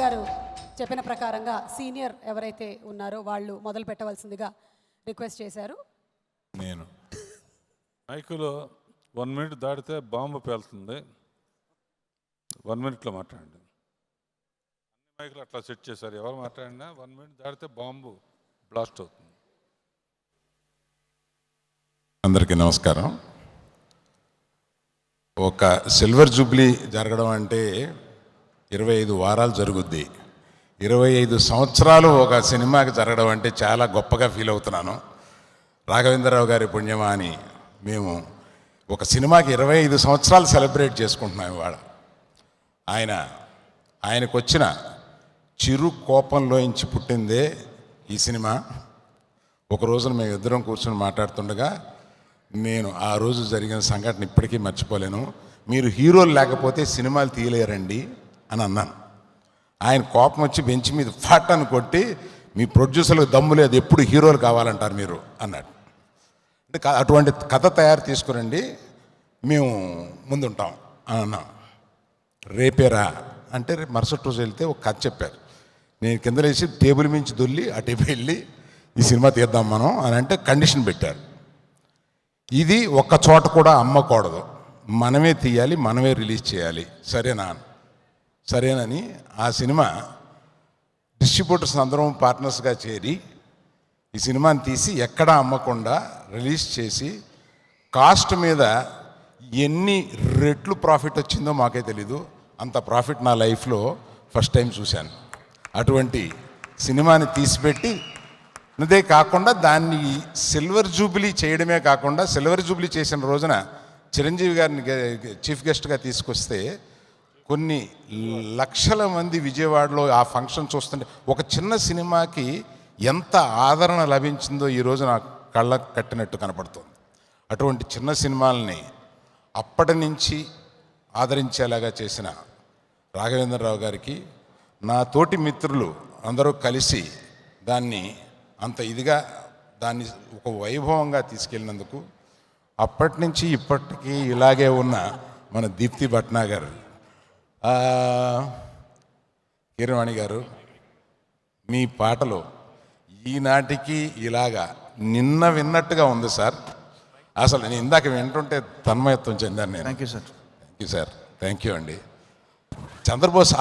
గారు చెప్పిన ప్రకారంగా సీనియర్ ఎవరైతే ఉన్నారో వాళ్ళు మొదలు పెట్టవలసిందిగా రిక్వెస్ట్ చేశారు. నేను మైకులో 1 మినిట్ దాటితే బాంబు పేలుతుంది. 1 మినిట్లో మాట్లాడండి. అన్ని మైకులు అట్లా సెట్ చేశారు. ఎవరు మాట్లాడినా 1 మినిట్ దాటితే బాంబు బ్లాస్ట్ అవుతుంది. అందరికీ నమస్కారం. ఒక సిల్వర్ జూబ్లీ జరగడం అంటే 25 వారాలు జరుగుద్ది. 25 సంవత్సరాలు ఒక సినిమాకి జరగడం అంటే చాలా గొప్పగా ఫీల్ అవుతున్నాను. రాఘవేంద్రరావు గారి పుణ్యమా అని మేము ఒక సినిమాకి 25 సంవత్సరాలు సెలబ్రేట్ చేసుకుంటున్నాం ఇవాళ. ఆయనకు వచ్చిన చిరు కోపంలోంచి పుట్టిందే ఈ సినిమా. ఒక రోజున మేము ఇద్దరం కూర్చొని మాట్లాడుతుండగా నేను ఆ రోజు జరిగిన సంఘటన ఇప్పటికీ మర్చిపోలేను. మీరు హీరోలు లేకపోతే సినిమాలు తీయలేరండి అని అన్నాను. ఆయన కోపం వచ్చి బెంచ్ మీద ఫట్ అని కొట్టి, మీ ప్రొడ్యూసర్లకు దమ్ము లేదు, ఎప్పుడు హీరోలు కావాలంటారు మీరు అన్నాడు. అంటే అటువంటి కథ తయారు తీసుకురండి, మేము ముందుంటాం అని అన్నాం. రేపేరా అంటే రేపు మరుసటి రోజు వెళ్తే ఒక కథ చెప్పారు. నేను కింద లేచి టేబుల్ మించి దొల్లి అటు వెళ్ళి ఈ సినిమా తీద్దాం మనం అని అంటే కండిషన్ పెట్టారు. ఇది ఒక్క చోట కూడా అమ్మకూడదు, మనమే తీయాలి, మనమే రిలీజ్ చేయాలి, సరేనని ఆ సినిమా డిస్ట్రిబ్యూటర్స్ అందరం పార్ట్నర్స్గా చేరి ఈ సినిమాని తీసి ఎక్కడా అమ్మకుండా రిలీజ్ చేసి కాస్ట్ మీద ఎన్ని రెట్లు ప్రాఫిట్ వచ్చిందో మాకే తెలీదు. అంత ప్రాఫిట్ నా లైఫ్లో ఫస్ట్ టైం చూశాను. అటువంటి సినిమాని తీసిపెట్టి అదే కాకుండా దాన్ని సిల్వర్ జూబ్లీ చేయడమే కాకుండా, సిల్వర్ జూబ్లీ చేసిన రోజున చిరంజీవి గారిని చీఫ్ గెస్ట్గా తీసుకొస్తే కొన్ని లక్షల మంది విజయవాడలో ఆ ఫంక్షన్ చూస్తుంటే ఒక చిన్న సినిమాకి ఎంత ఆదరణ లభించిందో ఈరోజు నా కళ్ళకు కట్టినట్టు కనపడుతుంది. అటువంటి చిన్న సినిమాలని అప్పటి నుంచి ఆదరించేలాగా చేసిన రాఘవేంద్రరావు గారికి, నా తోటి మిత్రులు అందరూ కలిసి దాన్ని అంత ఇదిగా దాన్ని ఒక వైభవంగా తీసుకెళ్ళినందుకు, అప్పటి నుంచి ఇప్పటికీ ఇలాగే ఉన్న మన దీప్తి భట్నాగర్, కీరవాణి గారు, మీ పాటలు ఈనాటికి ఇలాగా నిన్న విన్నట్టుగా ఉంది సార్. అసలు నేను ఇందాక వింటుంటే తన్మయత్వం చెందాను నేను. Thank you sir. Thank you sir. Thank you అండి. చంద్రబోస్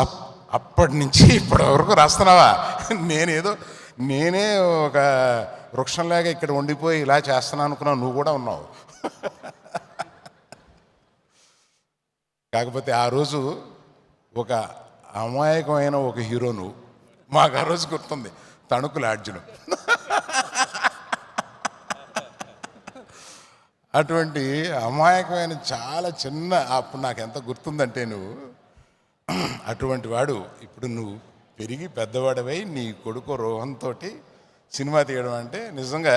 అప్పటి నుంచి ఇప్పటి వరకు రాస్తున్నావా? నేనే ఒక వృక్షంలాగా ఇక్కడ ఉండిపోయి ఇలా చేస్తున్నాను అనుకున్నావు, నువ్వు కూడా ఉన్నావు. కాకపోతే ఆ రోజు ఒక అమాయకమైన ఒక హీరో నువ్వు. మాకు ఆ రోజు గుర్తుంది, తణుకు లాడ్జ్ను. అటువంటి అమాయకమైన చాలా చిన్న, అప్పుడు నాకు ఎంత గుర్తుందంటే నువ్వు అటువంటి వాడు ఇప్పుడు నువ్వు పెరిగి పెద్దవాడవై నీ కొడుకు రోహన్తో సినిమా తీయడం అంటే నిజంగా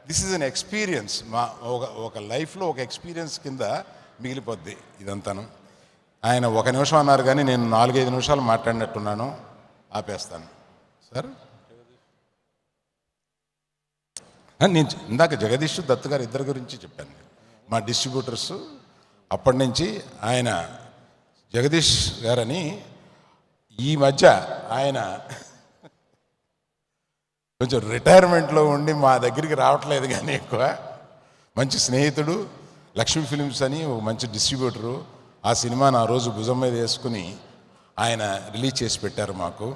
దిస్ ఈజ్ అన్ ఎక్స్పీరియన్స్. ఒక లైఫ్లో ఒక ఎక్స్పీరియన్స్ కింద మిగిలిపోద్ది ఇదంతాను. ఆయన 1 నిమిషం అన్నారు కానీ నేను 4-5 నిమిషాలు మాట్లాడినట్టున్నాను. ఆపేస్తాను సార్. నేను ఇందాక జగదీష్ దత్ గారు ఇద్దరి గురించి చెప్పాను. మా డిస్ట్రిబ్యూటర్స్ అప్పటి నుంచి ఆయన జగదీష్ గారని, ఈ మధ్య ఆయన కొంచెం రిటైర్మెంట్లో ఉండి మా దగ్గరికి రావట్లేదు కానీ ఎక్కువ మంచి స్నేహితుడు. లక్ష్మీ ఫిలిమ్స్ అని ఒక మంచి డిస్ట్రిబ్యూటరు. ఆ సినిమాను ఆ రోజు భుజం మీద వేసుకుని ఆయన రిలీజ్ చేసి పెట్టారు మాకు.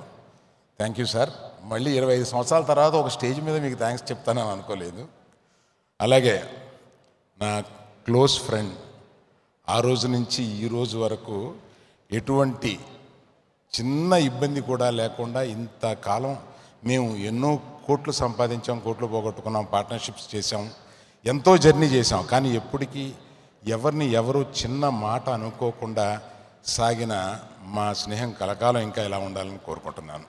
Thank you sir. మళ్ళీ 25 సంవత్సరాల తర్వాత ఒక స్టేజ్ మీద మీకు థ్యాంక్స్ చెప్తానని అనుకోలేదు. అలాగే నా క్లోజ్ ఫ్రెండ్, ఆ రోజు నుంచి ఈ రోజు వరకు ఎటువంటి చిన్న ఇబ్బంది కూడా లేకుండా ఇంతకాలం మేము ఎన్నో కోట్లు సంపాదించాం, కోట్లు పోగొట్టుకున్నాం, పార్ట్నర్షిప్స్ చేసాం, ఎంతో జర్నీ చేసాం. కానీ ఎప్పటికీ ఎవరిని ఎవరు చిన్న మాట అనుకోకుండా సాగిన మా స్నేహం కలకాలం ఇంకా ఇలా ఉండాలని కోరుకుంటున్నాను.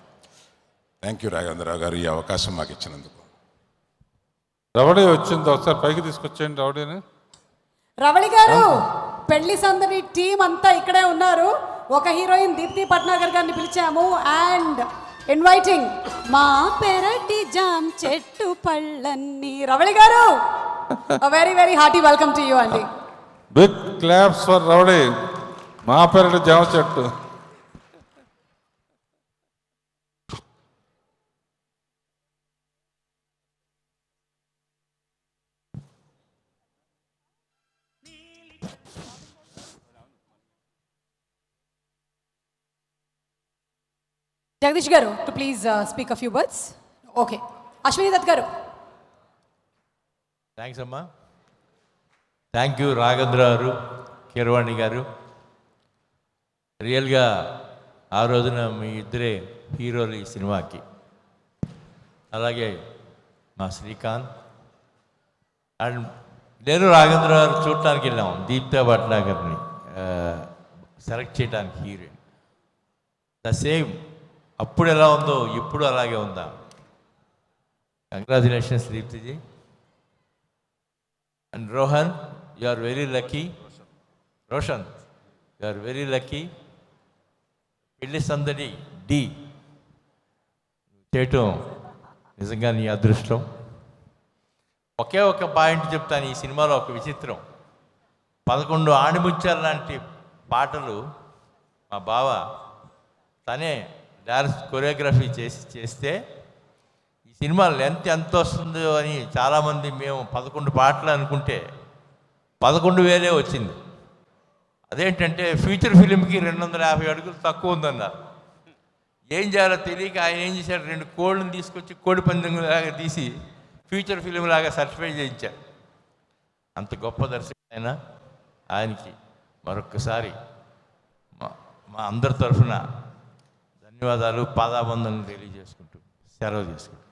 థ్యాంక్ యూ రాఘవేంద్రరావు గారు, ఈ అవకాశం మాకు ఇచ్చినందుకు. రవళి వచ్చింది, ఒకసారి పైకి తీసుకొచ్చేయండి రవళిని. రవళి గారు, పెళ్లి సందడి టీం అంతా ఇక్కడే ఉన్నారు. ఒక హీరోయిన్ దీప్తి భట్నాగర్ గారిని పిలిచాము. అండ్ ఇన్వైటింగ్ మా పెరటి జామ్ చెట్టు పళ్ళన్ని. రవళి గారు, very very hearty welcome to you అండి. బిగ్ క్లాప్స్ ఫర్ రవళి, మా పెరటి జామ చెట్టు. జగదీష్ గారు to please speak a few words. Okay, Ashwini Dutt గారు. థ్యాంక్స్ అమ్మా. థ్యాంక్ యూ రాఘవేంద్ర గారు, కీరవాణి గారు. రియల్గా ఆ రోజున మీ ఇద్దరే హీరోలు ఈ సినిమాకి. అలాగే మా శ్రీకాంత్ అండ్ నేను రాఘవేంద్ర గారు చూడటానికి వెళ్ళాం దీప్తా భట్నాగర్ని సెలెక్ట్ చేయడానికి హీరోయిన్. ద సేమ్, అప్పుడు ఎలా ఉందో ఇప్పుడు అలాగే ఉందా? Congratulations Deepti ji. And Rohan, you are very lucky. Roshan, you are very lucky. పెళ్లి సందడి డి చేయటం నిజంగా నీ అదృష్టం. ఒకే ఒక పాయింట్ చెప్తాను, ఈ సినిమాలో ఒక విచిత్రం. 11 ఆణిముత్యాలు లాంటి పాటలు మా బావ తనే డాన్స్ కొరియోగ్రఫీ చేస్తే ఈ సినిమా లెంత్ ఎంత వస్తుందో అని చాలామంది మేము 11 పాటలు అనుకుంటే 11,000 వచ్చింది. అదేంటంటే ఫ్యూచర్ ఫిలింకి 250 అడుగులు తక్కువ ఉందన్నారు. ఏం చేయాలో తెలియక ఆయన ఏం చేశాడు, 2 కోళ్ళని తీసుకొచ్చి కోడి పందెం లాగా తీసి ఫ్యూచర్ ఫిలిం లాగా సర్టిఫై చేయించారు. అంత గొప్ప దర్శకుడైన ఆయనకి మరొక్కసారి మా అందరి తరఫున ధన్యవాదాలు, పాదాబంధనలు తెలియజేసుకుంటూ సెలవు చేసుకుంటాం.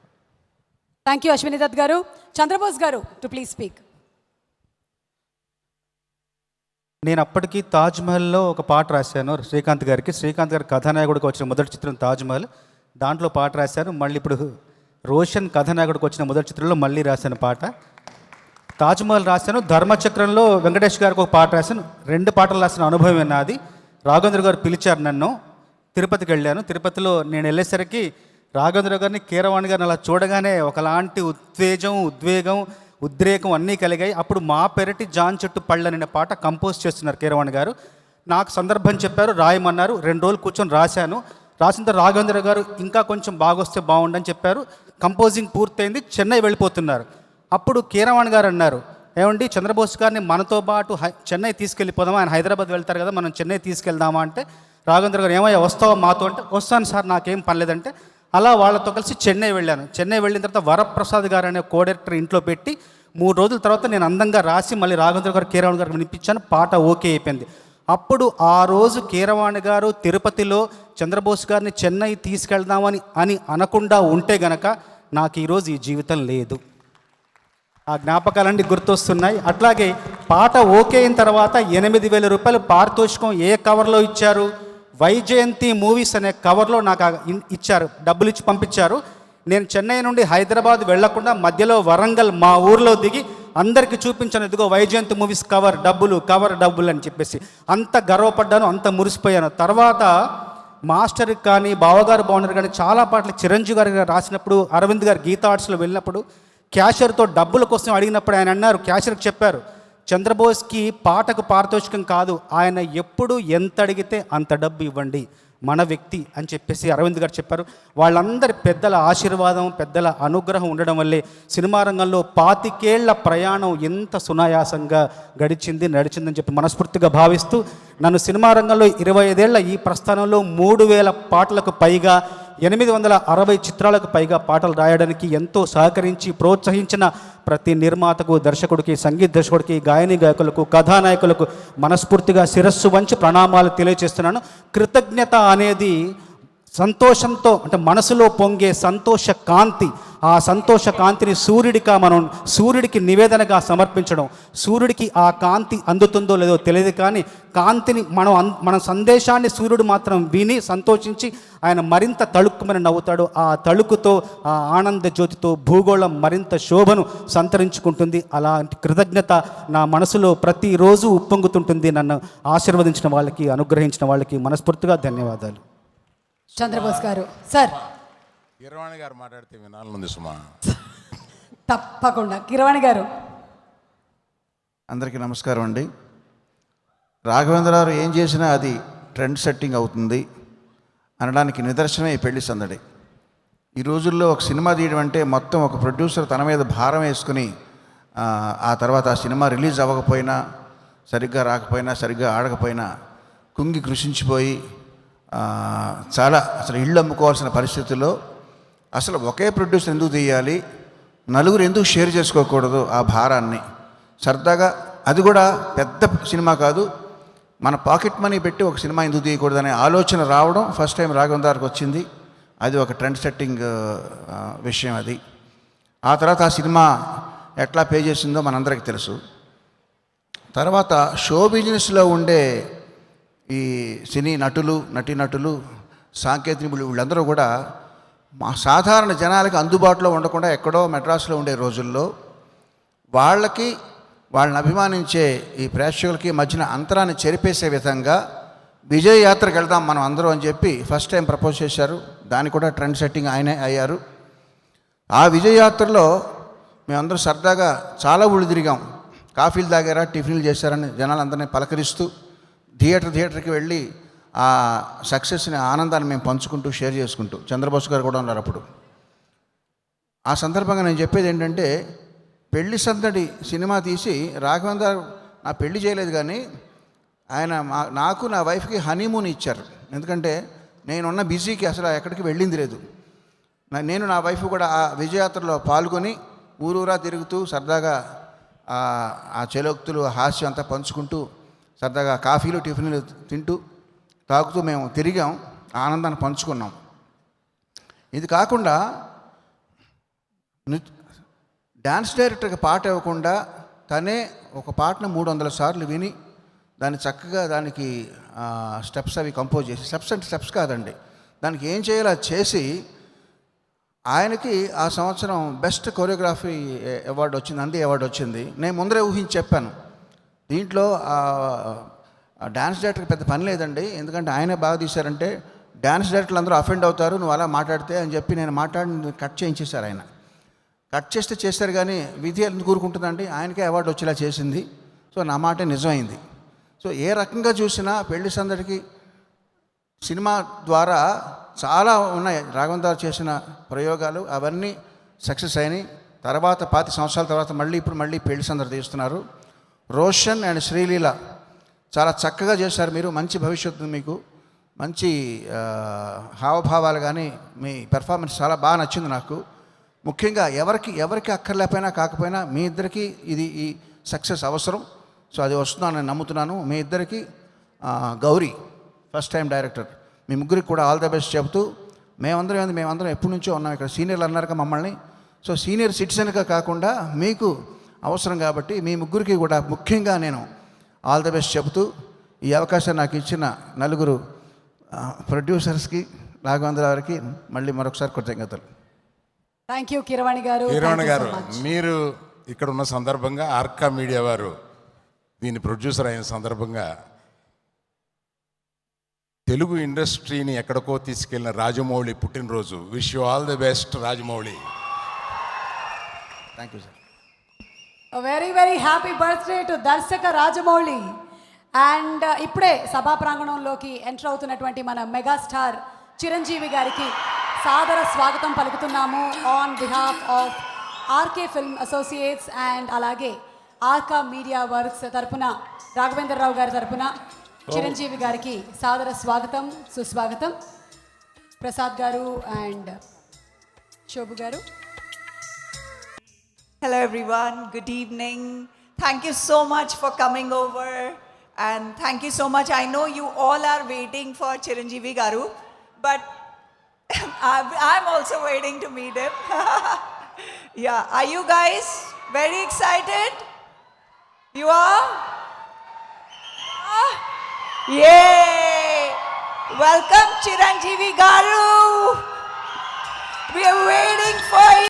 థ్యాంక్ యూ అశ్విని దత్ గారు. చంద్రబోస్ గారు టు ప్లీజ్ స్పీక్. నేను అప్పటికి తాజ్మహల్లో ఒక పాట రాశాను శ్రీకాంత్ గారికి. శ్రీకాంత్ గారి కథానాయకుడికి వచ్చిన మొదటి చిత్రం తాజ్మహల్, దాంట్లో పాట రాశాను. మళ్ళీ ఇప్పుడు రోషన్ కథానాయకుడికి వచ్చిన మొదటి చిత్రంలో మళ్ళీ రాశాను పాట. తాజ్మహల్ రాశాను, ధర్మచక్రంలో వెంకటేష్ గారికి ఒక పాట రాశాను. 2 పాటలు రాసిన అనుభవం నాది. రాఘవేంద్ర గారు పిలిచారు నన్ను, తిరుపతికి వెళ్ళాను. తిరుపతిలో నేను వెళ్ళేసరికి రాఘవేంద్ర గారిని, కీరవాణి గారిని అలా చూడగానే ఒకలాంటి ఉత్తేజం, ఉద్వేగం, ఉద్రేకం అన్నీ కలిగాయి. అప్పుడు మా పెరటి జాన్ చెట్టు పళ్ళ అనే పాట కంపోజ్ చేస్తున్నారు కీరవాణి గారు. నాకు సందర్భం చెప్పారు, రాయమన్నారు. 2 రోజులు కూర్చొని రాశాను. రాసిన తర్వాత రాఘవేంద్ర గారు ఇంకా కొంచెం బాగొస్తే బాగుండని చెప్పారు. కంపోజింగ్ పూర్తయింది, చెన్నై వెళ్ళిపోతున్నారు. అప్పుడు కీరవాణి గారు అన్నారు, ఏమండి చంద్రబోస్ గారిని మనతో పాటు చెన్నై తీసుకెళ్ళిపోదామా, ఆయన హైదరాబాద్ వెళ్తారు కదా, మనం చెన్నై తీసుకెళ్దామా అంటే రాఘవేంద్ర గారు ఏమయ్యా వస్తావా మాతో అంటే, వస్తాను సార్ నాకేం పనిలేదంటే అలా వాళ్ళతో కలిసి చెన్నై వెళ్ళాను. చెన్నై వెళ్ళిన తర్వాత వరప్రసాద్ గారు అనే కో డైరెక్టర్ ఇంట్లో పెట్టి 3 రోజుల తర్వాత నేను అందంగా రాసి మళ్ళీ రాఘవేంద్ర గారు, కీరవాణి గారికి వినిపించాను. పాట ఓకే అయిపోయింది. అప్పుడు ఆ రోజు కీరవాణి గారు తిరుపతిలో చంద్రబోస్ గారిని చెన్నై తీసుకెళ్దామని అనకుండా ఉంటే గనక నాకు ఈరోజు ఈ జీవితం లేదు. ఆ జ్ఞాపకాలన్నీ గుర్తొస్తున్నాయి. అట్లాగే పాట ఓకే అయిన తర్వాత 8,000 రూపాయలు పారితోషికం ఏ కవర్లో ఇచ్చారు, వైజయంతి మూవీస్ అనే కవర్లో నాకు ఇచ్చారు, డబ్బులు ఇచ్చి పంపించారు. నేను చెన్నై నుండి హైదరాబాద్ వెళ్లకుండా మధ్యలో వరంగల్ మా ఊర్లో దిగి అందరికీ చూపించాను, ఇదిగో వైజయంతి మూవీస్ కవర్ డబ్బులు అని చెప్పేసి. అంత గర్వపడ్డాను, అంత మురిసిపోయాను. తర్వాత మాస్టర్కి కానీ, బావగారు బాగున్నారు కానీ చాలా పాటలు చిరంజీవి గారు రాసినప్పుడు, అరవింద్ గారు గీతా ఆర్ట్స్లో వెళ్ళినప్పుడు క్యాషియర్తో డబ్బుల కోసం అడిగినప్పుడు ఆయన అన్నారు, క్యాషియర్కి చెప్పారు, చంద్రబోస్కి పాటకు పారితోషికం కాదు, ఆయన ఎప్పుడు ఎంత అడిగితే అంత డబ్బు ఇవ్వండి, మన వ్యక్తి అని చెప్పేసి అరవింద్ గారు చెప్పారు. వాళ్ళందరి పెద్దల ఆశీర్వాదం, పెద్దల అనుగ్రహం ఉండడం వల్లే సినిమా రంగంలో 25 ఏళ్ల ప్రయాణం ఎంత సునాయాసంగా నడిచిందని చెప్పి మనస్ఫూర్తిగా భావిస్తూ, నన్ను సినిమా రంగంలో 25 ఏళ్ల ఈ ప్రస్థానంలో 3,000 పాటలకు పైగా 860 చిత్రాలకు పైగా పాటలు రాయడానికి ఎంతో సహకరించి ప్రోత్సహించిన ప్రతి నిర్మాతకు, దర్శకుడికి, సంగీత దర్శకుడికి, గాయకులకు, కథానాయకులకు మనస్ఫూర్తిగా శిరస్సు వంచి ప్రణామాలు తెలియజేస్తున్నాను. కృతజ్ఞత అనేది సంతోషంతో, అంటే మనసులో పొంగే సంతోష కాంతి, ఆ సంతోష కాంతిని సూర్యుడికి నివేదనగా సమర్పించడం. సూర్యుడికి ఆ కాంతి అందుతుందో లేదో తెలియదు, కానీ కాంతిని మన సందేశాన్ని సూర్యుడు మాత్రం విని సంతోషించి ఆయన మరింత తళుక్కుమని నవ్వుతాడు. ఆ తళుకుతో, ఆ ఆనంద జ్యోతితో భూగోళం మరింత శోభను సంతరించుకుంటుంది. అలాంటి కృతజ్ఞత నా మనసులో ప్రతిరోజు ఉప్పొంగుతుంటుంది. నన్ను ఆశీర్వదించిన వాళ్ళకి, అనుగ్రహించిన వాళ్ళకి మనస్ఫూర్తిగా ధన్యవాదాలు. చంద్రబోస్ గారు సార్. కీరవాణి గారు మాట్లాడితే వినాలనుంది సుమా. తప్పకుండా కీరవాణి గారు. అందరికీ నమస్కారం అండి. రాఘవేంద్ర గారు ఏం చేసినా అది ట్రెండ్ సెట్టింగ్ అవుతుంది అనడానికి నిదర్శనమే ఈ పెళ్లి సందడి. ఈ రోజుల్లో ఒక సినిమా తీయడం అంటే మొత్తం ఒక ప్రొడ్యూసర్ తన మీద భారం వేసుకుని ఆ తర్వాత ఆ సినిమా రిలీజ్ అవ్వకపోయినా, సరిగ్గా రాకపోయినా, సరిగ్గా ఆడకపోయినా కుంగి కృషించిపోయి చాలా అసలు ఇళ్ళు అమ్ముకోవాల్సిన పరిస్థితుల్లో అసలు ఒకే ప్రొడ్యూసర్ ఎందుకు తీయాలి, నలుగురు ఎందుకు షేర్ చేసుకోకూడదు ఆ భారాన్ని, సరదాగా అది కూడా పెద్ద సినిమా కాదు, మన పాకెట్ మనీ పెట్టి ఒక సినిమా ఎందుకు తీయకూడదు అనే ఆలోచన రావడం ఫస్ట్ టైం రాఘవేంద్ర గారికి వచ్చింది. అది ఒక ట్రెండ్ సెట్టింగ్ విషయం అది. ఆ తర్వాత ఆ సినిమా ఎట్లా పే చేసిందో మనందరికీ తెలుసు. తర్వాత షో బిజినెస్లో ఉండే ఈ సినీ నటులు, నటీనటులు, సాంకేతికులు వీళ్ళందరూ కూడా మా సాధారణ జనాలకి అందుబాటులో ఉండకుండా ఎక్కడో మెడ్రాస్లో ఉండే రోజుల్లో వాళ్ళని అభిమానించే ఈ ప్రేక్షకులకి మధ్యన అంతరాన్ని చెరిపేసే విధంగా విజయ యాత్రకు వెళ్దాం మనం అందరూ అని చెప్పి ఫస్ట్ టైం ప్రపోజ్ చేశారు. దానికి కూడా ట్రెండ్ సెట్టింగ్ ఆయనే అయ్యారు. ఆ విజయ యాత్రలో మేమందరూ సరదాగా చాలా ఊళ్ళు తిరిగాం. కాఫీలు తాగారా, టిఫిన్లు చేశారని జనాలందరినీ పలకరిస్తూ థియేటర్కి వెళ్ళి ఆ సక్సెస్ని, ఆనందాన్ని మేము పంచుకుంటూ షేర్ చేసుకుంటూ, చంద్రబోస్ గారు కూడా ఉన్నారు అప్పుడు. ఆ సందర్భంగా నేను చెప్పేది ఏంటంటే, పెళ్లి సందడి సినిమా తీసి రాఘవేంద్ర నా పెళ్లి చేయలేదు కానీ ఆయన నాకు నా వైఫ్కి హనీమూన్ ఇచ్చారు. ఎందుకంటే నేనున్న బిజీకి అసలు ఎక్కడికి వెళ్ళింది లేదు. నేను నా వైఫ్ కూడా ఆ విజయయాత్రలో పాల్గొని ఊరూరా తిరుగుతూ సరదాగా ఆ చెలోక్తులు, హాస్యం అంతా పంచుకుంటూ సరదాగా కాఫీలు, టిఫిన్లు తింటూ తాగుతూ మేము తిరిగాం, ఆనందాన్ని పంచుకున్నాం. ఇది కాకుండా డ్యాన్స్ డైరెక్టర్కి పాట ఇవ్వకుండా తనే ఒక పాటను 300 సార్లు విని దాన్ని చక్కగా దానికి స్టెప్స్ అవి కంపోజ్ చేసి, స్టెప్స్ కాదండి, దానికి ఏం చేయాలో చేసి ఆయనకి ఆ సంవత్సరం బెస్ట్ కొరియోగ్రఫీ అవార్డు వచ్చింది, నంది అవార్డు వచ్చింది. నేను ముందరే ఊహించి చెప్పాను, దీంట్లో డ్యాన్స్ డైరెక్టర్కి పెద్ద పని లేదండి, ఎందుకంటే ఆయనే బాగా తీశారంటే డ్యాన్స్ డైరెక్టర్లు అందరూ అఫెండ్ అవుతారు నువ్వు అలా మాట్లాడితే అని చెప్పి నేను కట్ చేయించేశారు. ఆయన కట్ చేస్తారు కానీ విధి ఎందుకు కూరుకుంటుందండి, ఆయనకే అవార్డు వచ్చేలా చేసింది. సో నా మాట నిజమైంది. సో ఏ రకంగా చూసినా పెళ్లి సందడికి సినిమా ద్వారా చాలా ఉన్నాయి. రాఘవేంద్ర చేసిన ప్రయోగాలు అవన్నీ సక్సెస్ అయినాయి. తర్వాత 25 సంవత్సరాల తర్వాత మళ్ళీ పెళ్లి సందడి తీస్తున్నారు. రోషన్ అండ్ శ్రీలీల చాలా చక్కగా చేశారు. మీరు మంచి భవిష్యత్తు, మీకు మంచి హావభావాలు కానీ మీ పెర్ఫార్మెన్స్ చాలా బాగా నచ్చింది నాకు. ముఖ్యంగా ఎవరికి అక్కర్లేకపోయినా కాకపోయినా మీ ఇద్దరికి ఈ సక్సెస్ అవసరం. సో అది వస్తుందని నేను నమ్ముతున్నాను. మీ ఇద్దరికి గౌరీ ఫస్ట్ టైం డైరెక్టర్, మీ ముగ్గురికి కూడా ఆల్ ద బెస్ట్ చెబుతూ, మేమందరం ఎప్పటి నుంచో ఉన్నాం ఇక్కడ, సీనియర్లు అన్నారుగా మమ్మల్ని. సో సీనియర్ సిటిజన్గా కాకుండా మీకు అవసరం కాబట్టి మీ ముగ్గురికి కూడా ముఖ్యంగా నేను ఆల్ ద బెస్ట్ చెబుతూ, ఈ అవకాశం నాకు ఇచ్చిన నలుగురు ప్రొడ్యూసర్స్కి, రాఘవేంద్ర గారికి మళ్ళీ మరొకసారి కృతజ్ఞతలు. థ్యాంక్ యూ కిరవాణి గారు. మీరు ఇక్కడ ఉన్న సందర్భంగా ఆర్కా మీడియా వారు దీని ప్రొడ్యూసర్ అయిన సందర్భంగా తెలుగు ఇండస్ట్రీని ఎక్కడికో తీసుకెళ్లిన రాజమౌళి పుట్టినరోజు. Wish you all the best Rajamouli. Thank you sir. Very very happy birthday to దర్శక రాజమౌళి. అండ్ ఇప్పుడే సభా ప్రాంగణంలోకి ఎంటర్ అవుతున్నటువంటి మన మెగాస్టార్ చిరంజీవి గారికి సాదర స్వాగతం పలుకుతున్నాము on behalf of RK film associates and అలాగే ఆర్కా మీడియా వర్క్స్ తరపున రాఘవేంద్రరావు గారి తరపున చిరంజీవి గారికి సాదర స్వాగతం, సుస్వాగతం. ప్రసాద్ గారు అండ్ శోభు గారు. Hello everyone, good evening. Thank you so much for coming over and thank you so much. I know you all are waiting for Chiranjeevi Garu, but I'm also waiting to meet him. Yeah, are you guys very excited? You are? Yay! Welcome Chiranjeevi Garu. We are waiting for you.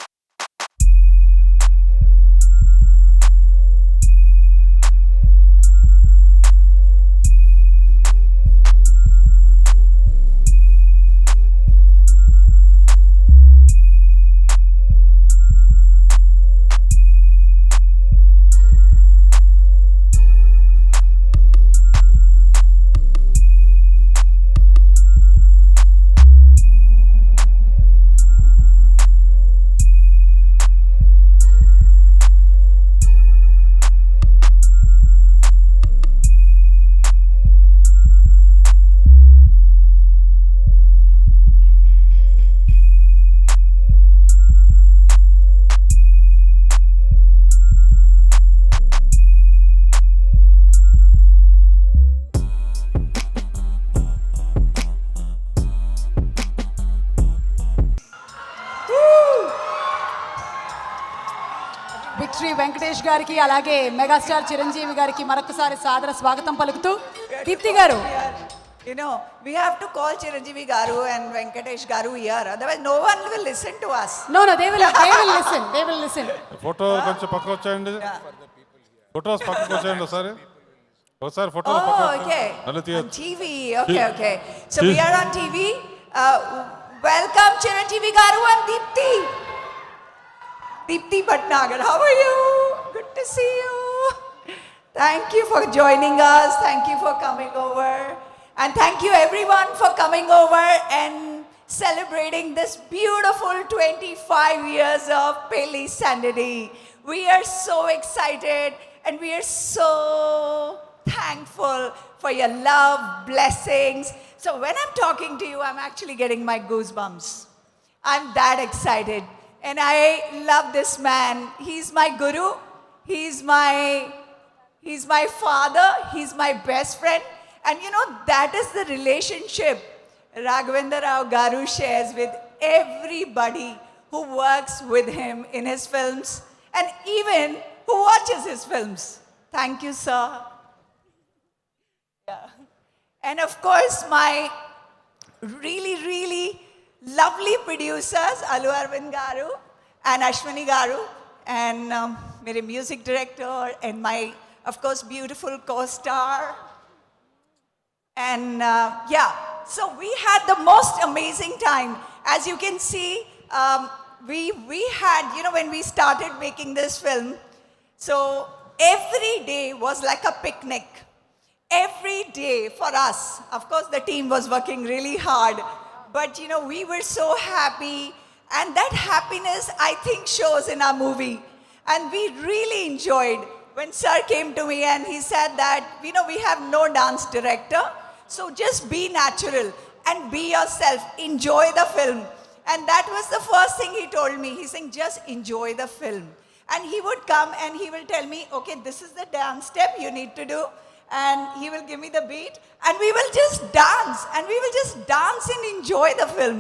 Shri Venkatesh గారికి అలాగే megastar Chiranjeevi గారికి మరొకసారి సాదర స్వాగతం పలుకుతూ దీప్తి గారు You know, we have to call Chiranjeevi Garu and Venkatesh Garu here. Otherwise, no one will listen to us. No, they will listen. Photo కొంచెం పక్కకు వచ్చేయండి. ఫోటోస్ పక్కకు వచ్చేయండి ఒకసారి photo Oh, okay. On TV. Okay. So we are on TV. Welcome Chiranjeevi Garu and Deepti. Deepti Bhatnagar, how are you? Good to see you. Thank you for joining us. Thank you for coming over. And thank you everyone for coming over and celebrating this beautiful 25 years of Pelli Sandadi. We are so excited and we are so thankful for your love, blessings. So when I'm talking to you, I'm actually getting my goosebumps. I'm that excited. And I love this man. He's my guru. He's my father. He's my best friend. And you know, that is the relationship Raghavendra Rao Garu shares with everybody who works with him in his films and even who watches his films. Thank you, sir. Yeah. And of course, my really, really lovely producers, Allu Arvind Garu and Ashwini Garu, and my music director, and my, of course, beautiful co-star. And so we had the most amazing time. As you can see, we had, you know, when we started making this film, so every day was like a picnic. Every day for us. Of course, the team was working really hard, but you know, we were so happy, and that happiness, I think, shows in our movie. And we really enjoyed when sir came to me and he said that, you know, we have no dance director, so just be natural and be yourself, enjoy the film. And that was the first thing he told me. He's saying, just enjoy the film. And he would come and he will tell me, okay, this is the dance step you need to do. And he will give me the beat and we will just dance and enjoy the film.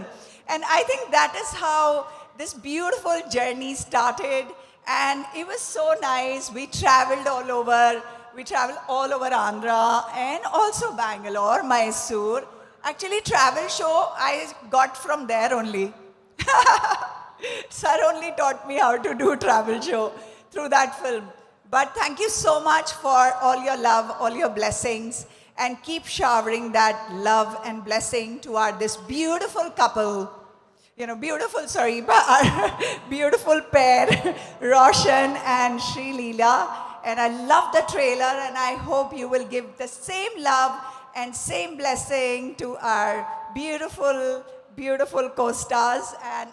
And I think that is how this beautiful journey started. And it was so nice. We traveled all over. We traveled all over Andhra and also Bangalore, Mysore. Actually, travel show I got from there only. Sir only taught me how to do travel show through that film. But thank you so much for all your love, all your blessings, and keep showering that love and blessing to this beautiful couple. You know, beautiful pair, Roshan and Sri Leela. And I love the trailer and I hope you will give the same love and same blessing to our beautiful co-stars and,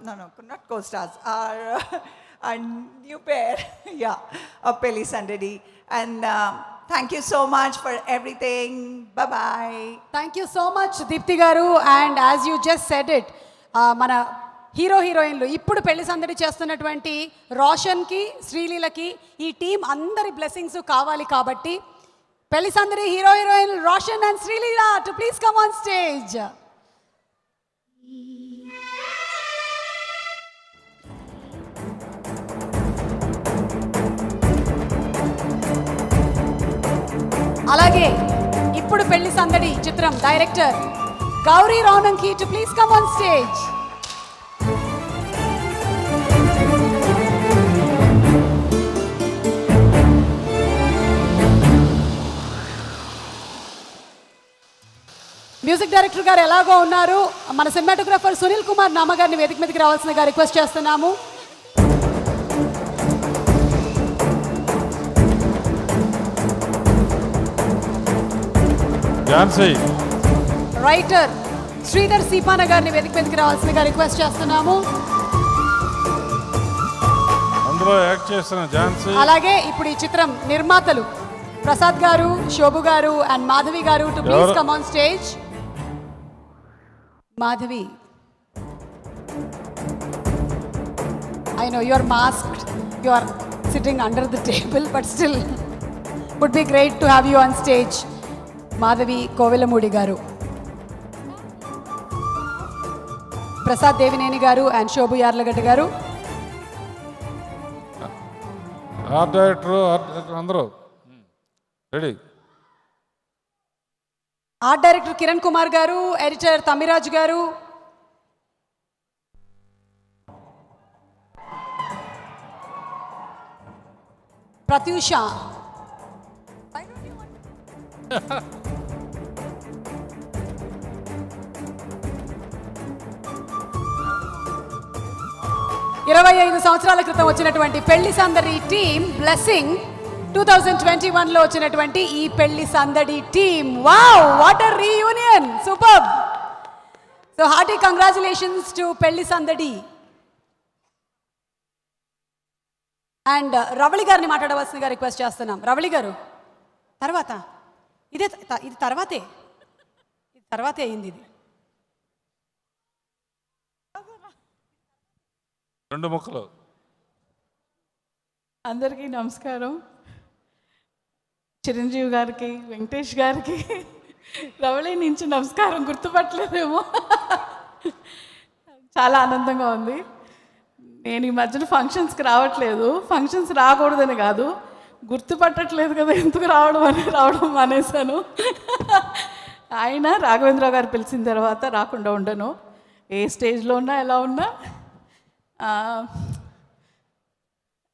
not co-stars, our new pair, of Pelli Sandadi. And thank you so much for everything. Bye-bye. Thank you so much, Deepti Garu. And as you just said it, మన హీరోయిన్లు ఇప్పుడు పెళ్లి సందడి చేస్తున్నటువంటి రోషన్కి శ్రీలీలకి ఈ team అందరి blessings కావాలి కాబట్టి Pelli Sandadi heroine Roshan and Sreeleela to please come on stage. అలాగే ఇప్పుడు పెళ్లి సందడి చిత్రం director Gowri Ronanki to please come on stage. Music director garu ఎలాగో ఉన్నారు. మన సినిమాటోగ్రాఫర్ సునీల్ కుమార్ నామ గారిని వేదిక మీదకి రావాల్సిందిగా రిక్వెస్ట్ చేస్తున్నాము. రైటర్ శ్రీధర్ సీపాన గారిని వేదిక మీదకి రావాల్సిందిగా రిక్వెస్ట్ చేస్తున్నాము. అలాగే ఇప్పుడు ఈ చిత్రం నిర్మాతలు ప్రసాద్ గారు, శోభు గారు అండ్ మాధవి గారు to please come on stage. Madhavi, I know you are masked, you are sitting under the table, but still would be great to have you on stage. Madhavi Kovilamudi garu, Prasad Devineni garu and Shobhu Yarlagadda garu. Art director అందరూ ready. Art director Kiran Kumar garu, editor Tammiraju గారు, ప్రత్యూష, ఇరవై 25 సంవత్సరాల క్రితం వచ్చినటువంటి పెళ్లి సందడి team blessing 2021లో వచ్చినటువంటి ఈ పెళ్లి సందడి team. Wow, what a reunion, super. So hearty congratulations to పెళ్లి సందడి. అండ్ రవళి గారిని మాట్లాడవలసిందిగా రిక్వెస్ట్ చేస్తున్నాం. రవళి గారు తర్వాత ఇది తర్వాతే అయింది ఇది. 2 ముక్కలు. అందరికీ నమస్కారం. చిరంజీవి గారికి, వెంకటేష్ గారికి, రవళి నుంచి నమస్కారం, గుర్తుపట్టలేదేమో. చాలా ఆనందంగా ఉంది. నేను ఈ మధ్యన ఫంక్షన్స్కి రావట్లేదు. ఫంక్షన్స్ రాకూడదని కాదు, గుర్తుపట్టట్లేదు కదా ఎందుకు రావడం మానేశాను. ఆయన రాఘవేంద్రరావు గారు పిలిచిన తర్వాత రాకుండా ఉండను. ఏ స్టేజ్లో ఉన్నా ఎలా ఉన్నా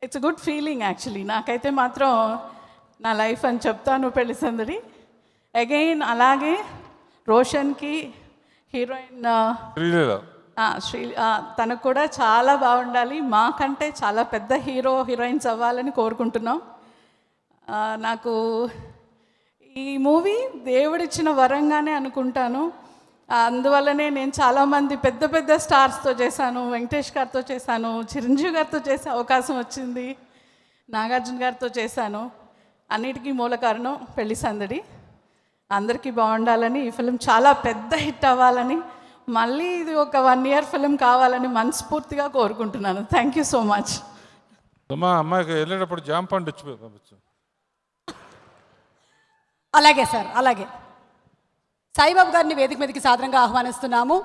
ఇట్స్ గుడ్ ఫీలింగ్ యాక్చువల్లీ. నాకైతే మాత్రం నా లైఫ్ అని చెప్తాను పెళ్లి సందడి. అగైన్ అలాగే రోషన్కి హీరోయిన్ తనకు కూడా చాలా బాగుండాలి. మాకంటే చాలా పెద్ద హీరోయిన్స్ అవ్వాలని కోరుకుంటున్నాం. నాకు ఈ మూవీ దేవుడిచ్చిన వరంగానే అనుకుంటాను. అందువల్లనే నేను చాలామంది పెద్ద పెద్ద స్టార్స్తో చేశాను. వెంకటేష్ గారితో చేశాను, చిరంజీవి గారితో చేసే అవకాశం వచ్చింది, నాగార్జున గారితో చేశాను. అన్నిటికీ మూల కారణం పెళ్లి సందడి. అందరికీ బాగుండాలని, ఈ ఫిలిం చాలా పెద్ద హిట్ అవ్వాలని, మళ్ళీ ఇది ఒక 1 year ఫిలిం కావాలని మనస్ఫూర్తిగా కోరుకుంటున్నాను. Thank you so much. అమ్మాయికి వెళ్ళేటప్పుడు జామ్ పండు ఇచ్చి పంపించు. అలాగే సార్, అలాగే. సాయిబాబు గారిని వేదిక మీదకి సాదరంగా ఆహ్వానిస్తున్నాము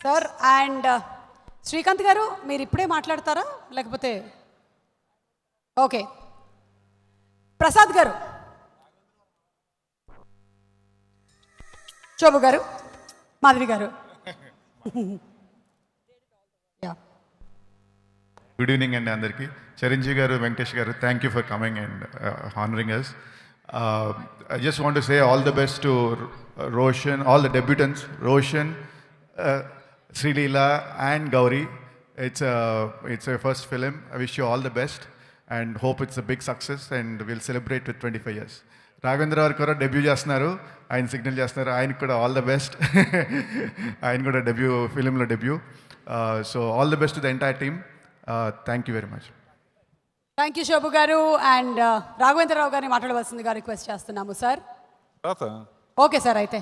సార్. అండ్ శ్రీకాంత్ గారు మీరు ఇప్పుడే మాట్లాడతారా లేకపోతే? ఓకే. ప్రసాద్ గారు, శోభు గారు, మాధవి గారు. గుడ్ ఈవినింగ్ అండి అందరికీ. Chiranjeevi garu, Venkatesh garu, thank you for coming and honouring us. I just want to say all the best to Roshan, all the debutants, Roshan, Sri Leela and Gauri. It's a first film. I wish you all the best and hope it's a big success and we'll celebrate with 25 years. Raghavendra గారు కూడా debut చేస్తున్నారు, ఆయన signal చేస్తున్నారు. ఆయనకు కూడా all the best. ఆయన కూడా ఫిలింలో debut. So all the best to the entire team. Thank you very much. Thank you Shobu garu. And Raghavendra Rao గారిని మాట్లాడవలసిందిగా రిక్వెస్ట్ చేస్తున్నాము సార్. తర్వాత ఓకే సార్, అయితే